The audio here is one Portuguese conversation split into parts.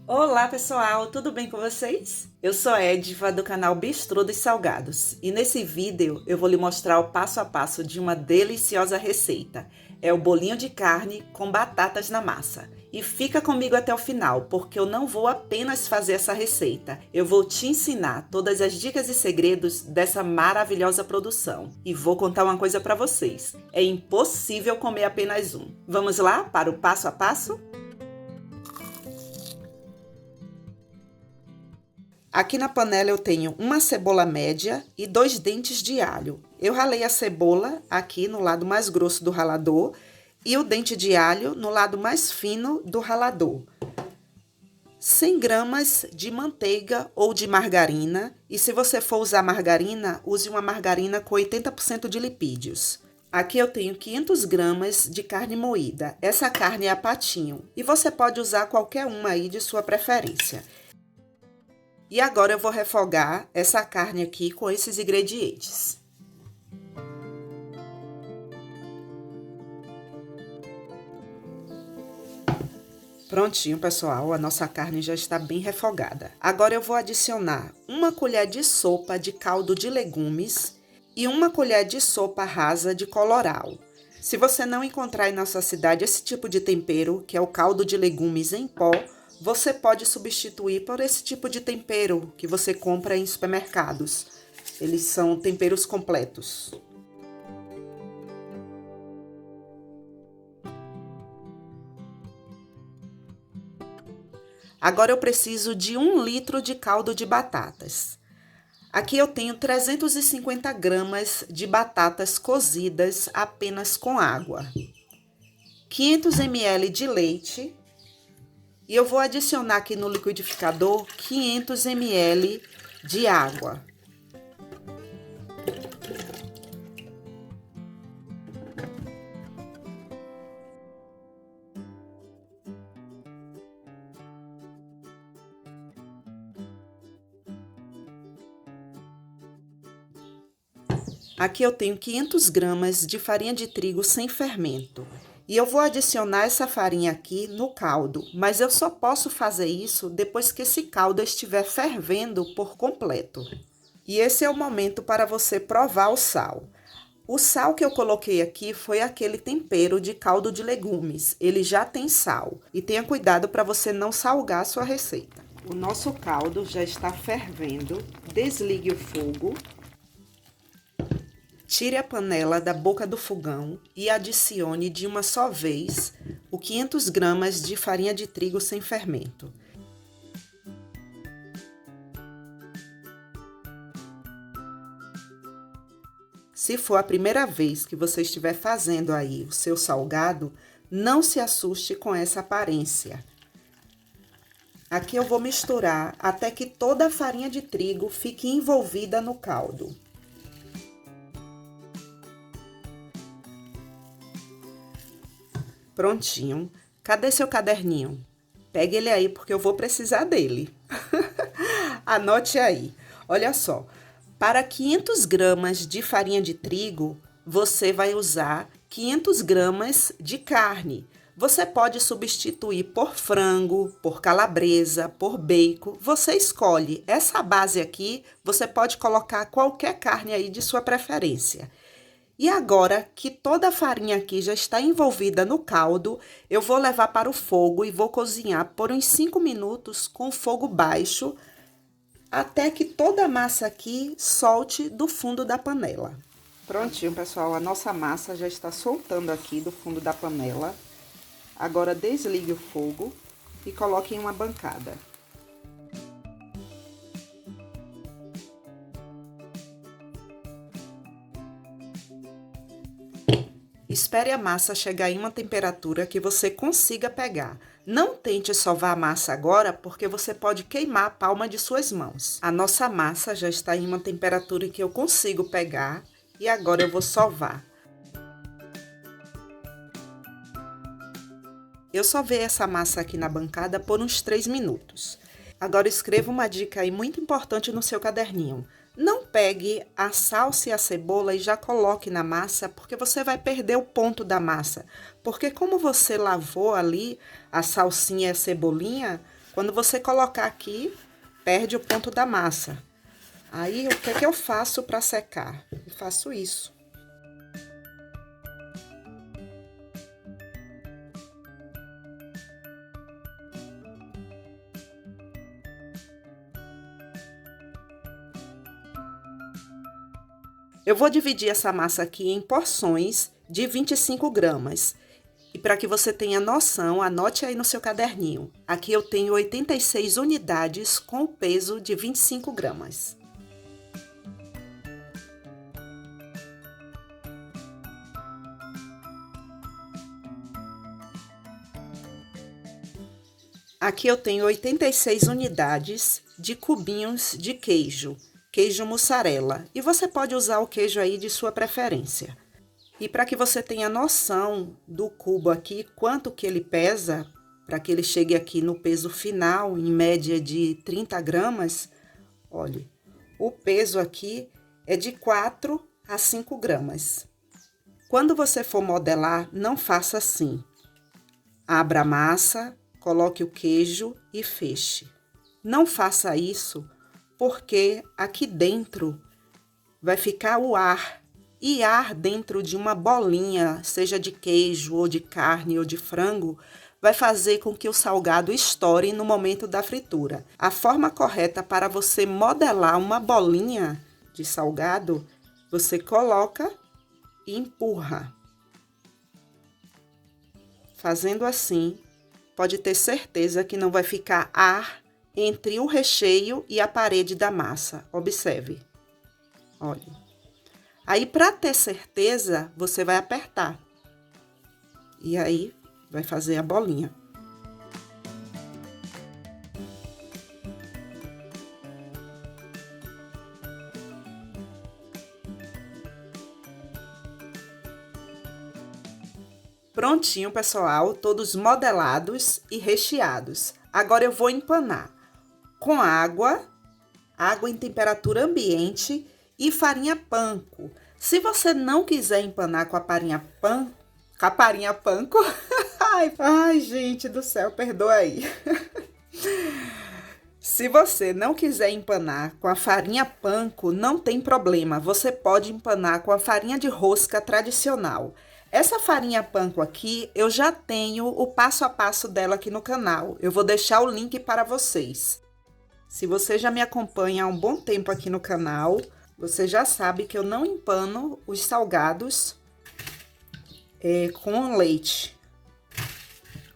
Olá pessoal, tudo bem com vocês? Eu sou Edva do canal Bistrô dos Salgados e nesse vídeo eu vou lhe mostrar o passo a passo de uma deliciosa receita. É o bolinho de carne com batatas na massa. E fica comigo até o final, porque eu não vou apenas fazer essa receita, eu vou te ensinar todas as dicas e segredos dessa maravilhosa produção. E vou contar uma coisa para vocês, é impossível comer apenas um. Vamos lá para o passo a passo? Aqui na panela eu tenho uma cebola média e 2 dentes de alho. Eu ralei a cebola aqui no lado mais grosso do ralador e o dente de alho no lado mais fino do ralador. 100 gramas de manteiga ou de margarina, e se você for usar margarina, use uma margarina com 80% de lipídios. Aqui eu tenho 500 gramas de carne moída, essa carne é a patinho, e você pode usar qualquer uma aí de sua preferência. E agora eu vou refogar essa carne aqui com esses ingredientes. Prontinho, pessoal, a nossa carne já está bem refogada. Agora eu vou adicionar uma colher de sopa de caldo de legumes e uma colher de sopa rasa de colorau. Se você não encontrar em nossa cidade esse tipo de tempero, que é o caldo de legumes em pó, você pode substituir por esse tipo de tempero que você compra em supermercados. Eles são temperos completos. Agora eu preciso de 1 litro de caldo de batatas. Aqui eu tenho 350 gramas de batatas cozidas apenas com água. 500 ml de leite. E eu vou adicionar aqui no liquidificador 500 ml de água. Aqui eu tenho 500 gramas de farinha de trigo sem fermento. E eu vou adicionar essa farinha aqui no caldo, mas eu só posso fazer isso depois que esse caldo estiver fervendo por completo. E esse é o momento para você provar o sal. O sal que eu coloquei aqui foi aquele tempero de caldo de legumes. Ele já tem sal. E tenha cuidado para você não salgar a sua receita. O nosso caldo já está fervendo. Desligue o fogo. Tire a panela da boca do fogão e adicione de uma só vez o 500 gramas de farinha de trigo sem fermento. Se for a primeira vez que você estiver fazendo aí o seu salgado, não se assuste com essa aparência. Aqui eu vou misturar até que toda a farinha de trigo fique envolvida no caldo. Prontinho. Cadê seu caderninho? Pegue ele aí porque eu vou precisar dele. Anote aí. Olha só. Para 500 gramas de farinha de trigo, você vai usar 500 gramas de carne. Você pode substituir por frango, por calabresa, por bacon. Você escolhe. Essa base aqui, você pode colocar qualquer carne aí de sua preferência. E agora que toda a farinha aqui já está envolvida no caldo, eu vou levar para o fogo e vou cozinhar por uns 5 minutos com fogo baixo, até que toda a massa aqui solte do fundo da panela. Prontinho, pessoal, a nossa massa já está soltando aqui do fundo da panela. Agora desligue o fogo e coloque em uma bancada. Espere a massa chegar em uma temperatura que você consiga pegar. Não tente sovar a massa agora, porque você pode queimar a palma de suas mãos. A nossa massa já está em uma temperatura que eu consigo pegar e agora eu vou sovar. Eu sovei essa massa aqui na bancada por uns 3 minutos. Agora escreva uma dica aí muito importante no seu caderninho. Não pegue a salsa e a cebola e já coloque na massa, porque você vai perder o ponto da massa. Porque como você lavou ali a salsinha e a cebolinha, Quando você colocar aqui, perde o ponto da massa. Aí, o que é que eu faço para secar? Eu faço isso. Eu vou dividir essa massa aqui em porções de 25 gramas. E para que você tenha noção, anote aí no seu caderninho. Aqui eu tenho 86 unidades com o peso de 25 gramas. Aqui eu tenho 86 unidades de cubinhos de queijo mussarela. E você pode usar o queijo aí de sua preferência. E para que você tenha noção do cubo aqui, quanto que ele pesa, para que ele chegue aqui no peso final, em média de 30 gramas, olha, o peso aqui é de 4 a 5 gramas. Quando você for modelar, não faça assim. Abra a massa, coloque o queijo e feche. Não faça isso, porque aqui dentro vai ficar o ar. E ar dentro de uma bolinha, seja de queijo ou de carne ou de frango, vai fazer com que o salgado estoure no momento da fritura. A forma correta para você modelar uma bolinha de salgado, você coloca e empurra. Fazendo assim, pode ter certeza que não vai ficar ar entre o recheio e a parede da massa. Observe. Olha. Aí, para ter certeza, você vai apertar. E aí, vai fazer a bolinha. Prontinho, pessoal, todos modelados e recheados. Agora eu vou empanar com água em temperatura ambiente e farinha panko. Se você não quiser empanar com a farinha panko, ai, gente do céu, perdoa aí. Se você não quiser empanar com a farinha panko, não tem problema. Você pode empanar com a farinha de rosca tradicional. Essa farinha panko aqui, eu já tenho o passo a passo dela aqui no canal. Eu vou deixar o link para vocês. Se você já me acompanha há um bom tempo aqui no canal, você já sabe que eu não empano os salgados com leite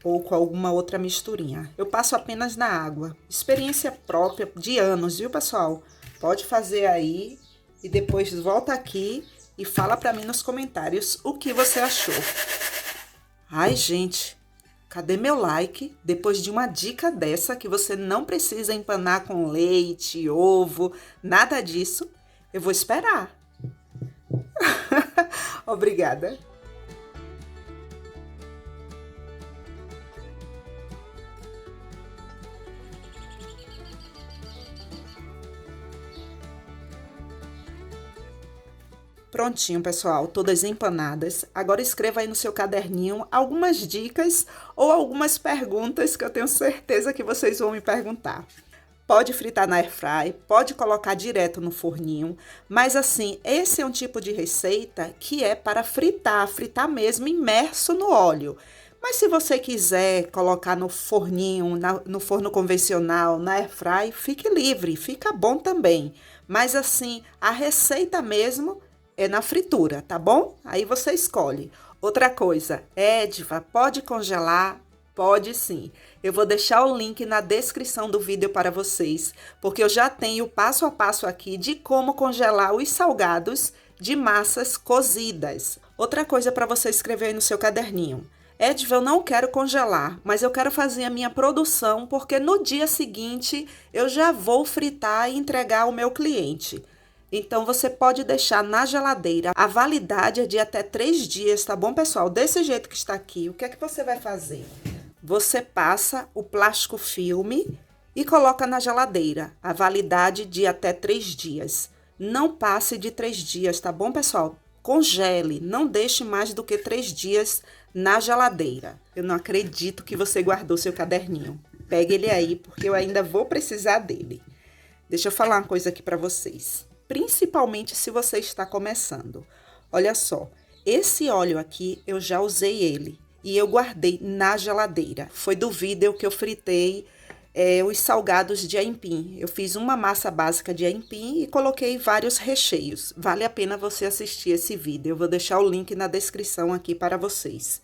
ou com alguma outra misturinha. Eu passo apenas na água. Experiência própria de anos, viu, pessoal? Pode fazer aí e depois volta aqui e fala pra mim nos comentários o que você achou. Ai, gente, cadê meu like depois de uma dica dessa que você não precisa empanar com leite, ovo, nada disso? Eu vou esperar. Obrigada. Prontinho, pessoal, todas empanadas. Agora escreva aí no seu caderninho algumas dicas ou algumas perguntas que eu tenho certeza que vocês vão me perguntar. Pode fritar na airfry, pode colocar direto no forninho, mas assim, esse é um tipo de receita que é para fritar mesmo imerso no óleo. Mas se você quiser colocar no forninho, no forno convencional, na airfry, fique livre, fica bom também. Mas assim, a receita mesmo é na fritura, tá bom? Aí você escolhe. Outra coisa, Edva, pode congelar? Pode sim. Eu vou deixar o link na descrição do vídeo para vocês, porque eu já tenho o passo a passo aqui de como congelar os salgados de massas cozidas. Outra coisa para você escrever aí no seu caderninho. Edva, eu não quero congelar, mas eu quero fazer a minha produção, porque no dia seguinte eu já vou fritar e entregar ao meu cliente. Então, você pode deixar na geladeira. A validade é de até 3 dias, tá bom, pessoal? Desse jeito que está aqui, o que é que você vai fazer? Você passa o plástico filme e coloca na geladeira. A validade de até 3 dias. Não passe de 3 dias, tá bom, pessoal? Congele, não deixe mais do que 3 dias na geladeira. Eu não acredito que você guardou seu caderninho. Pegue ele aí, porque eu ainda vou precisar dele. Deixa eu falar uma coisa aqui para vocês. Principalmente se você está começando. Olha só, esse óleo aqui eu já usei ele e eu guardei na geladeira. Foi do vídeo que eu fritei os salgados de aipim. Eu fiz uma massa básica de aipim e coloquei vários recheios. Vale a pena você assistir esse vídeo. Eu vou deixar o link na descrição aqui para vocês.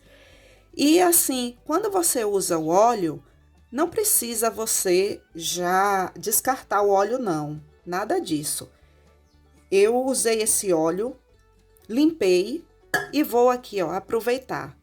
E assim, quando você usa o óleo, não precisa você já descartar o óleo não. Nada disso. Eu usei esse óleo, limpei e vou aqui, ó, aproveitar.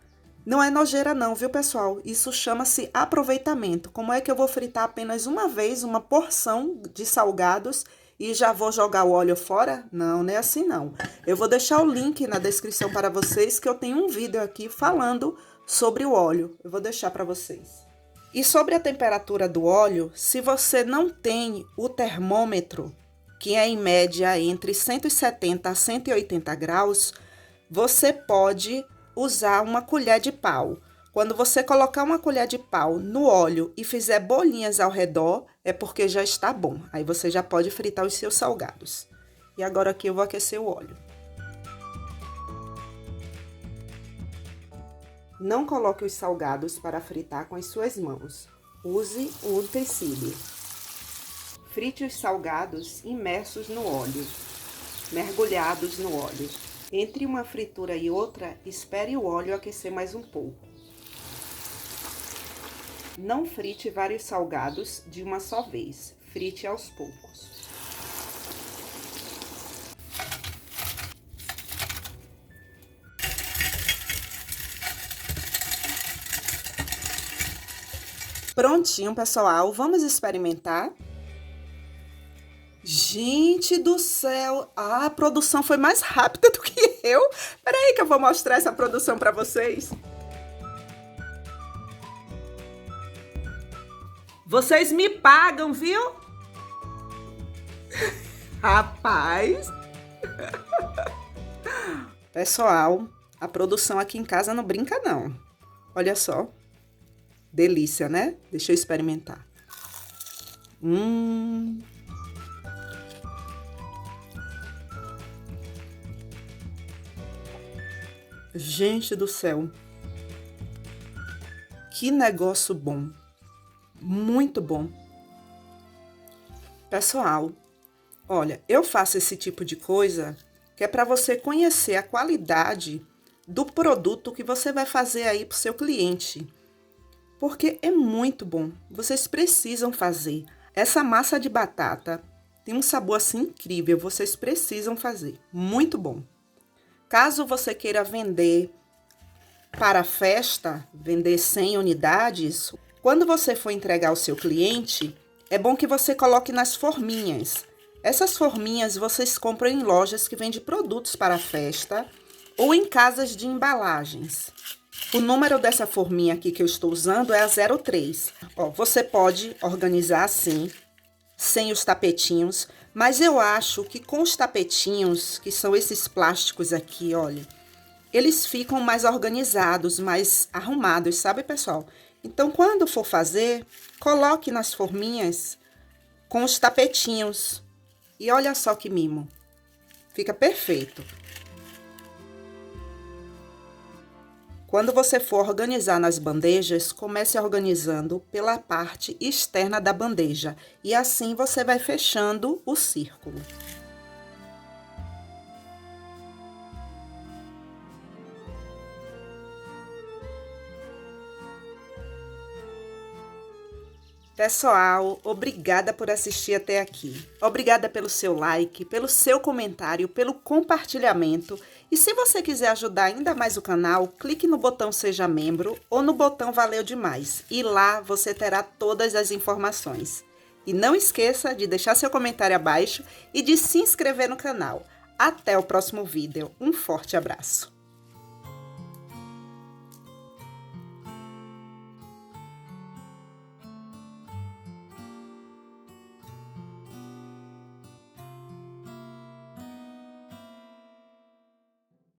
Não é nojeira não, viu, pessoal? Isso chama-se aproveitamento. Como é que eu vou fritar apenas uma vez uma porção de salgados e já vou jogar o óleo fora? Não, não é assim não. Eu vou deixar o link na descrição para vocês, que eu tenho um vídeo aqui falando sobre o óleo. Eu vou deixar para vocês. E sobre a temperatura do óleo, se você não tem o termômetro, que é em média entre 170 a 180 graus, você pode usar uma colher de pau. Quando você colocar uma colher de pau no óleo e fizer bolinhas ao redor, é porque já está bom. Aí você já pode fritar os seus salgados. E agora aqui eu vou aquecer o óleo. Não coloque os salgados para fritar com as suas mãos. Use um utensílio. Frite os salgados imersos no óleo, mergulhados no óleo. Entre uma fritura e outra, espere o óleo aquecer mais um pouco. Não frite vários salgados de uma só vez, frite aos poucos. Prontinho, pessoal, vamos experimentar? Gente do céu, a produção foi mais rápida do que eu. Peraí que eu vou mostrar essa produção para vocês. Vocês me pagam, viu? Rapaz. Pessoal, a produção aqui em casa não brinca não. Olha só. Delícia, né? Deixa eu experimentar. Gente do céu, que negócio bom, muito bom. Pessoal, olha, eu faço esse tipo de coisa que é para você conhecer a qualidade do produto que você vai fazer aí para o seu cliente, porque é muito bom, vocês precisam fazer. Essa massa de batata tem um sabor assim incrível, vocês precisam fazer, muito bom. Caso você queira vender para festa, vender 100 unidades, quando você for entregar ao seu cliente, é bom que você coloque nas forminhas. Essas forminhas vocês compram em lojas que vendem produtos para festa ou em casas de embalagens. O número dessa forminha aqui que eu estou usando é a 03. Ó, você pode organizar assim, sem os tapetinhos, mas eu acho que com os tapetinhos, que são esses plásticos aqui, olha, eles ficam mais organizados, mais arrumados, sabe, pessoal? Então, quando for fazer, coloque nas forminhas com os tapetinhos. E olha só que mimo. Fica perfeito. Quando você for organizar nas bandejas, comece organizando pela parte externa da bandeja. E assim você vai fechando o círculo. Pessoal, obrigada por assistir até aqui. Obrigada pelo seu like, pelo seu comentário, pelo compartilhamento. E se você quiser ajudar ainda mais o canal, clique no botão Seja Membro ou no botão Valeu Demais. E lá você terá todas as informações. E não esqueça de deixar seu comentário abaixo e de se inscrever no canal. Até o próximo vídeo. Um forte abraço.